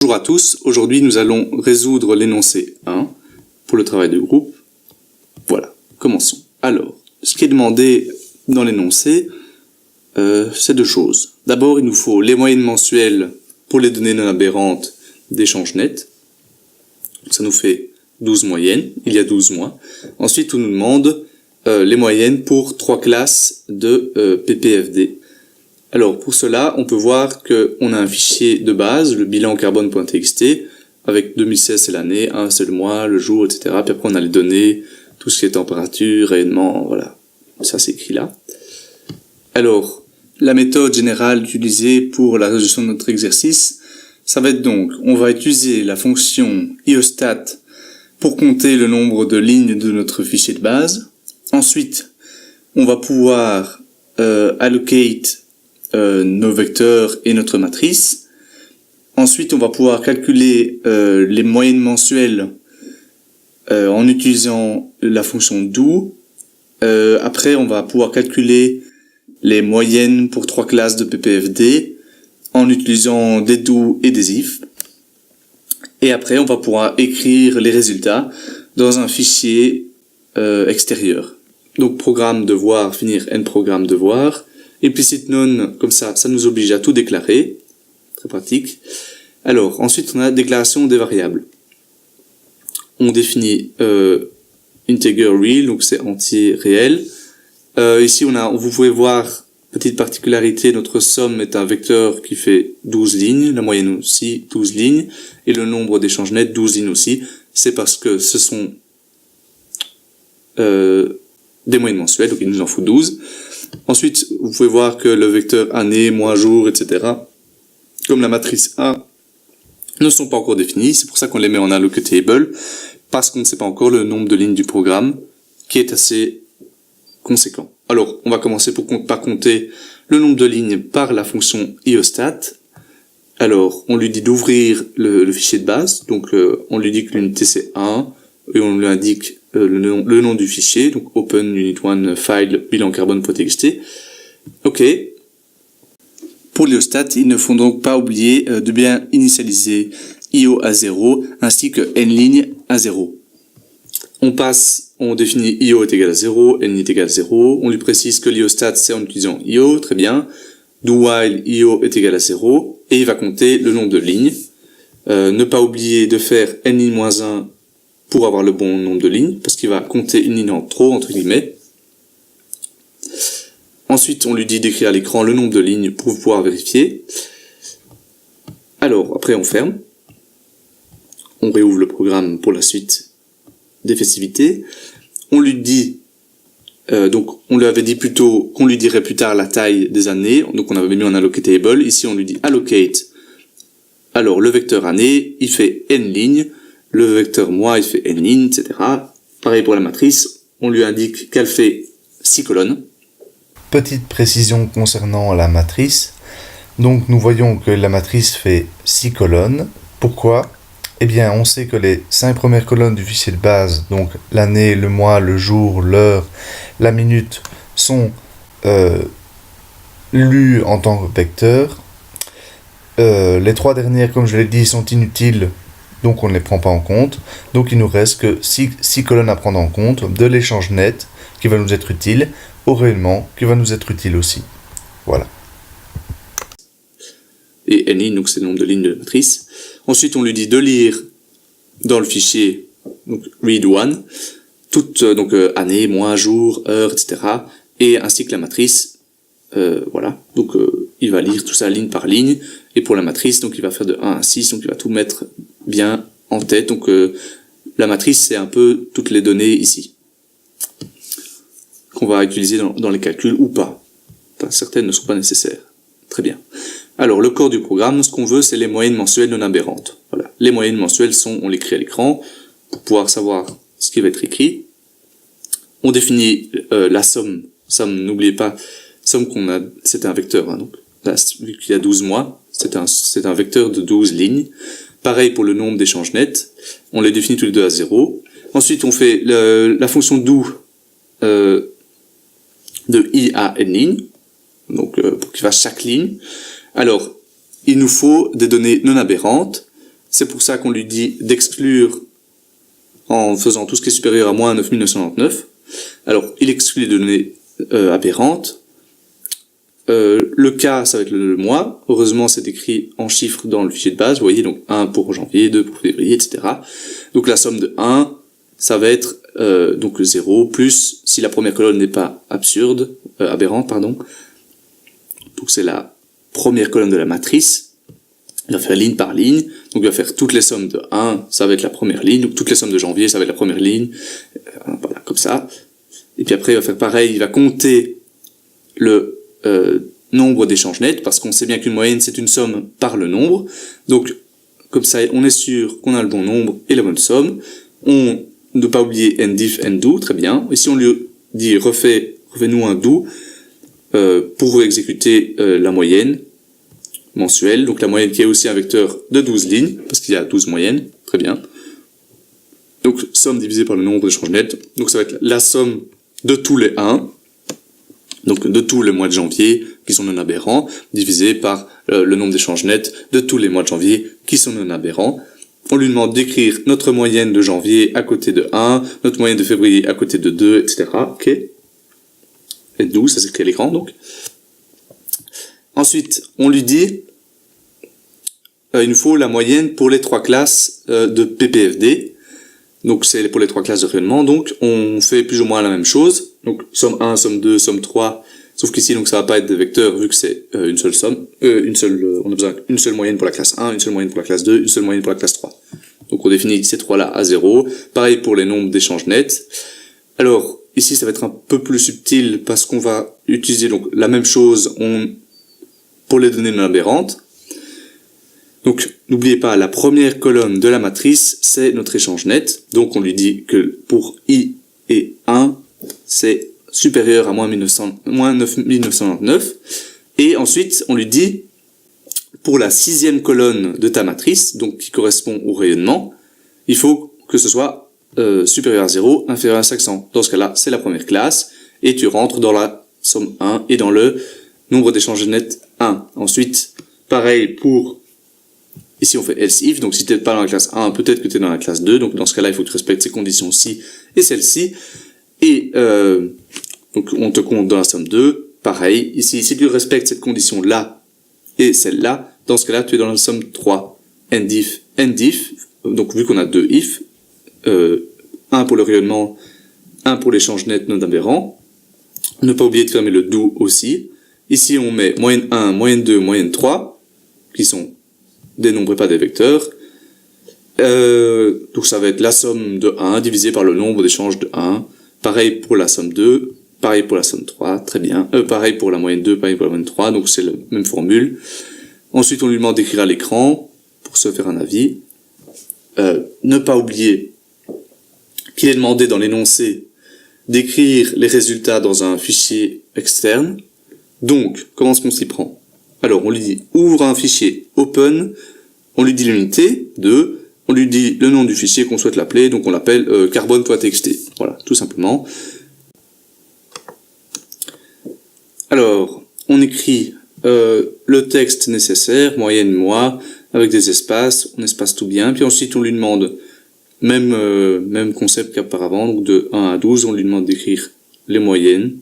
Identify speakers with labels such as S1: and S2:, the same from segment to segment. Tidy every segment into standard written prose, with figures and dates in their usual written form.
S1: Bonjour à tous, aujourd'hui nous allons résoudre l'énoncé 1 pour le travail de groupe. Voilà, commençons. Alors, ce qui est demandé dans l'énoncé, c'est deux choses. D'abord, il nous faut les moyennes mensuelles pour les données non aberrantes d'échange net. Ça nous fait 12 moyennes, il y a 12 mois. Ensuite, on nous demande les moyennes pour 3 classes de PPFD. Alors, pour cela, on peut voir qu'on a un fichier de base, le bilan carbone.txt, avec 2016 c'est l'année, 1 c'est le mois, le jour, etc. Puis après, on a les données, tout ce qui est température, rayonnement, voilà. Ça, c'est écrit là. Alors, la méthode générale utilisée pour la résolution de notre exercice, ça va être donc, on va utiliser la fonction iostat pour compter le nombre de lignes de notre fichier de base. Ensuite, on va pouvoir allocate nos vecteurs et notre matrice. Ensuite, on va pouvoir calculer les moyennes mensuelles en utilisant la fonction do. Après, on va pouvoir calculer les moyennes pour 3 classes de PPFD en utilisant des do et des if. Et après, on va pouvoir écrire les résultats dans un fichier extérieur. Donc, programme devoir, finir n programme devoir. Implicit none, comme ça nous oblige à tout déclarer. Très pratique. Alors, ensuite, on a déclaration des variables. On définit integer real, donc c'est entier réel. Ici, vous pouvez voir, petite particularité, notre somme est un vecteur qui fait 12 lignes, la moyenne aussi 12 lignes, et le nombre d'échanges nets 12 lignes aussi. C'est parce que ce sont des moyennes mensuelles, donc il nous en faut 12. Ensuite, vous pouvez voir que le vecteur année, mois, jour, etc., comme la matrice A, ne sont pas encore définis. C'est pour ça qu'on les met en allocatable, parce qu'on ne sait pas encore le nombre de lignes du programme, qui est assez conséquent. Alors, on va commencer par compter le nombre de lignes par la fonction iostat. Alors, on lui dit d'ouvrir le fichier de base, donc on lui dit que l'unité c'est 1, et on lui indique le nom du fichier, donc open unit1 file bilan carbone.txt. Ok. Pour l'iostat, il ne faut donc pas oublier de bien initialiser io à 0 ainsi que n ligne à 0. On définit io est égal à 0, n est égal à 0. On lui précise que l'iostat c'est en utilisant io, très bien. Do while io est égal à 0 et il va compter le nombre de lignes. Ne pas oublier de faire n-1 pour avoir le bon nombre de lignes, parce qu'il va compter une ligne en trop, entre guillemets. Ensuite, on lui dit d'écrire à l'écran le nombre de lignes pour pouvoir vérifier. Alors, après on ferme. On réouvre le programme pour la suite des festivités. On lui dit, donc on lui avait dit plutôt qu'on lui dirait plus tard la taille des années, donc on avait mis en allocatable. Ici, on lui dit allocate. Alors, le vecteur année, il fait n lignes. Le vecteur mois, il fait n lignes, etc. Pareil pour la matrice, on lui indique qu'elle fait 6 colonnes.
S2: Petite précision concernant la matrice. Donc nous voyons que la matrice fait 6 colonnes. Pourquoi ? Eh bien, on sait que les 5 premières colonnes du fichier de base, donc l'année, le mois, le jour, l'heure, la minute, sont lues en tant que vecteurs. Les 3 dernières, comme je l'ai dit, sont inutiles. Donc on ne les prend pas en compte. Donc il nous reste que 6 colonnes à prendre en compte, de l'échange net qui va nous être utile, au rayonnement qui va nous être utile aussi. Voilà.
S1: Et n, donc c'est le nombre de lignes de la matrice. Ensuite on lui dit de lire dans le fichier donc read one, toute année, mois, jour, heure, etc. Et ainsi que la matrice. Voilà. Donc il va lire tout ça ligne par ligne. Et pour la matrice, donc il va faire de 1 à 6, donc il va tout mettre bien en tête. Donc la matrice, c'est un peu toutes les données ici, qu'on va utiliser dans les calculs ou pas. Enfin, certaines ne sont pas nécessaires. Très bien. Alors, le corps du programme, ce qu'on veut, c'est les moyennes mensuelles non aberrantes. Voilà. Les moyennes mensuelles on l'écrit à l'écran, pour pouvoir savoir ce qui va être écrit. On définit la somme. Somme, n'oubliez pas, somme c'est un vecteur, hein, donc là, vu qu'il y a 12 mois, c'est un vecteur de 12 lignes. Pareil pour le nombre d'échanges nets. On les définit tous les deux à 0. Ensuite, on fait la fonction do de i à n lignes. Donc, pour qu'il fasse chaque ligne. Alors, il nous faut des données non aberrantes. C'est pour ça qu'on lui dit d'exclure en faisant tout ce qui est supérieur à moins 9999. Alors, il exclut les données aberrantes. Le cas, ça va être le mois. Heureusement, c'est écrit en chiffres dans le fichier de base. Vous voyez, donc 1 pour janvier, 2 pour février, etc. Donc la somme de 1, ça va être donc 0, plus, si la première colonne n'est pas aberrante, pardon. Donc c'est la première colonne de la matrice. Il va faire ligne par ligne. Donc il va faire toutes les sommes de 1, ça va être la première ligne. Donc toutes les sommes de janvier, ça va être la première ligne. Voilà, comme ça. Et puis après, il va faire pareil, il va compter le nombre d'échanges nets, parce qu'on sait bien qu'une moyenne, c'est une somme par le nombre. Donc, comme ça, on est sûr qu'on a le bon nombre et la bonne somme. On ne doit pas oublier ndif, ndo, très bien. Et si on lui dit refais-nous un do, pour exécuter la moyenne mensuelle, donc la moyenne qui est aussi un vecteur de 12 lignes, parce qu'il y a 12 moyennes, très bien. Donc, somme divisée par le nombre d'échanges nets, donc ça va être la somme de tous les 1, donc de tous les mois de janvier qui sont non aberrants, divisé par le nombre d'échanges nets de tous les mois de janvier qui sont non aberrants. On lui demande d'écrire notre moyenne de janvier à côté de 1, notre moyenne de février à côté de 2, etc. Ok. Et 12, ça s'écrit à l'écran, donc. Ensuite, on lui dit, il nous faut la moyenne pour les 3 classes de PPFD. Donc c'est pour les 3 classes de rayonnement, donc on fait plus ou moins la même chose. Donc somme 1, somme 2, somme 3, sauf qu'ici donc ça va pas être des vecteurs vu que c'est une seule somme, on a besoin d'une seule moyenne pour la classe 1, une seule moyenne pour la classe 2, une seule moyenne pour la classe 3. Donc on définit ces 3 là à 0. Pareil pour les nombres d'échanges nets. Alors ici ça va être un peu plus subtil parce qu'on va utiliser donc la même chose pour les données non aberrantes. Donc, n'oubliez pas, la première colonne de la matrice, c'est notre échange net. Donc, on lui dit que pour i et 1, c'est supérieur à moins 9999. Et ensuite, on lui dit, pour la 6e colonne de ta matrice, donc qui correspond au rayonnement, il faut que ce soit supérieur à 0, inférieur à 500. Dans ce cas-là, c'est la première classe, et tu rentres dans la somme 1 et dans le nombre d'échanges nets 1. Ensuite, pareil pour... Ici, on fait else if, donc si tu n'es pas dans la classe 1, peut-être que tu es dans la classe 2, donc dans ce cas-là, il faut que tu respectes ces conditions-ci et celle-ci. Et donc on te compte dans la somme 2, pareil, ici, si tu respectes cette condition-là et celle-là, dans ce cas-là, tu es dans la somme 3. Ndif, donc vu qu'on a 2 if, 1 pour le rayonnement, 1 pour l'échange net non aberrant, ne pas oublier de fermer le do aussi. Ici, on met moyenne 1, moyenne 2, moyenne 3, qui sont des nombres et pas des vecteurs. Donc ça va être la somme de 1 divisé par le nombre d'échanges de 1. Pareil pour la somme 2, pareil pour la somme 3, très bien. Pareil pour la moyenne 2, pareil pour la moyenne 3, donc c'est la même formule. Ensuite, on lui demande d'écrire à l'écran pour se faire un avis. Ne pas oublier qu'il est demandé dans l'énoncé d'écrire les résultats dans un fichier externe. Donc, comment est-ce qu'on s'y prend? Alors, on lui dit ouvre un fichier open, on lui dit l'unité, 2, on lui dit le nom du fichier qu'on souhaite l'appeler, donc on l'appelle carbone.txt. Voilà, tout simplement. Alors, on écrit le texte nécessaire, moyenne, mois, avec des espaces, on espace tout bien, puis ensuite on lui demande, même concept qu'auparavant, donc de 1 à 12, on lui demande d'écrire les moyennes,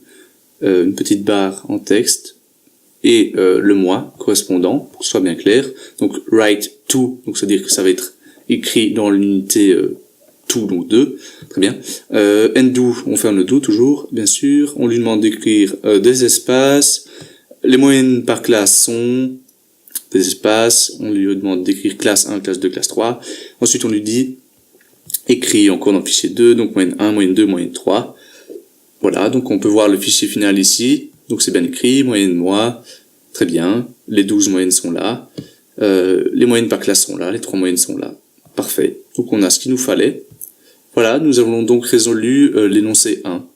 S1: une petite barre en texte, et le mois correspondant, pour que ce soit bien clair. Donc write to, donc c'est-à-dire que ça va être écrit dans l'unité to, donc 2, très bien. Ndo, on ferme le do toujours, bien sûr. On lui demande d'écrire des espaces. Les moyennes par classe sont des espaces. On lui demande d'écrire classe 1, classe 2, classe 3. Ensuite, on lui dit écrit encore dans le fichier 2, donc moyenne 1, moyenne 2, moyenne 3. Voilà, donc on peut voir le fichier final ici. Donc c'est bien écrit, moyenne mois, très bien. Les 12 moyennes sont là. Les moyennes par classe sont là, les 3 moyennes sont là. Parfait. Donc on a ce qu'il nous fallait. Voilà, nous avons donc résolu l'énoncé 1.